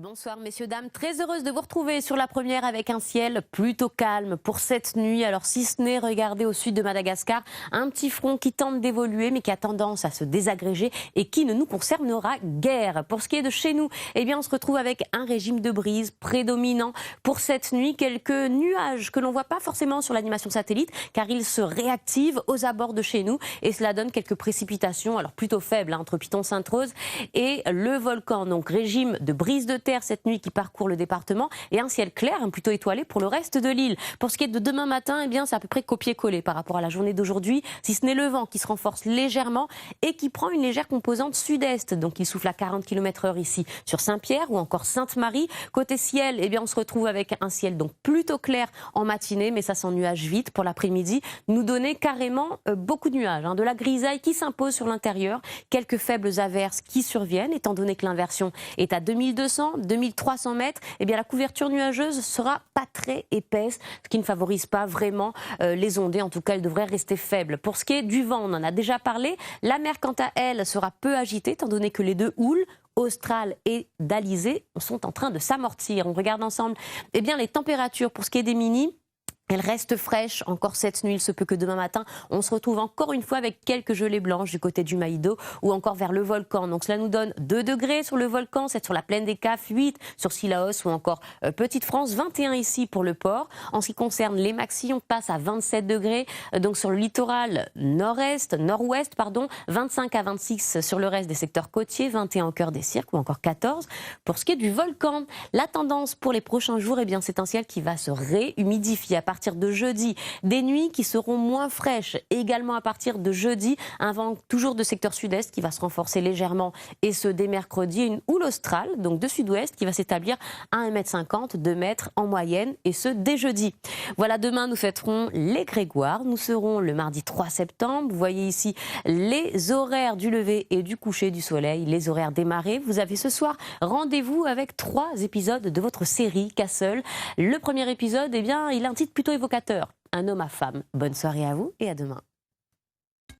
Bonsoir messieurs, dames, très heureuse de vous retrouver sur la première avec un ciel plutôt calme pour cette nuit. Alors si ce n'est, regardez au sud de Madagascar, un petit front qui tente d'évoluer mais qui a tendance à se désagréger et qui ne nous concernera guère. Pour ce qui est de chez nous, eh bien on se retrouve avec un régime de brise prédominant pour cette nuit. Quelques nuages que l'on ne voit pas forcément sur l'animation satellite car ils se réactivent aux abords de chez nous et cela donne quelques précipitations, alors plutôt faibles entre Piton-Sainte-Rose et le volcan. Donc régime de brise de terre cette nuit qui parcourt le département et un ciel clair, plutôt étoilé pour le reste de l'île. Pour ce qui est de demain matin, eh bien c'est à peu près copier-coller par rapport à la journée d'aujourd'hui, si ce n'est le vent qui se renforce légèrement et qui prend une légère composante sud-est. Donc il souffle à 40 km/h ici sur Saint-Pierre ou encore Sainte-Marie. Côté ciel, eh bien on se retrouve avec un ciel donc plutôt clair en matinée, mais ça s'ennuage vite pour l'après-midi. Nous donner carrément beaucoup de nuages, de la grisaille qui s'impose sur l'intérieur, quelques faibles averses qui surviennent, étant donné que l'inversion est à 2200-2300 mètres, eh bien la couverture nuageuse sera pas très épaisse, ce qui ne favorise pas vraiment les ondées. En tout cas, elle devrait rester faible. Pour ce qui est du vent, on en a déjà parlé. La mer, quant à elle, sera peu agitée, étant donné que les deux houles, Austral et d'Alizé, sont en train de s'amortir. On regarde ensemble eh bien, les températures. Pour ce qui est des minis, elle reste fraîche encore cette nuit. Il se peut que demain matin, on se retrouve encore une fois avec quelques gelées blanches du côté du Maïdo ou encore vers le volcan. Donc cela nous donne 2 degrés sur le volcan, 7 sur la plaine des Cafs, 8 sur Sillaos ou encore Petite France, 21 ici pour le port. En ce qui concerne les maxis, on passe à 27 degrés. Donc sur le littoral nord-ouest, 25 à 26 sur le reste des secteurs côtiers, 21 au cœur des cirques ou encore 14. Pour ce qui est du volcan, la tendance pour les prochains jours, eh bien c'est un ciel qui va se réhumidifier à partir de jeudi, des nuits qui seront moins fraîches. Également à partir de jeudi, un vent toujours de secteur sud-est qui va se renforcer légèrement et ce dès mercredi, une houle australe, donc de sud-ouest, qui va s'établir à 1,50 m, 2 mètres en moyenne et ce dès jeudi. Voilà, demain nous fêterons les Grégoires, nous serons le mardi 3 septembre. Vous voyez ici les horaires du lever et du coucher du soleil, les horaires des marées. Vous avez ce soir rendez-vous avec 3 épisodes de votre série Castle. Le premier épisode, eh bien, il a un titre plutôt évocateur, Un homme à femme. Bonne soirée à vous et à demain.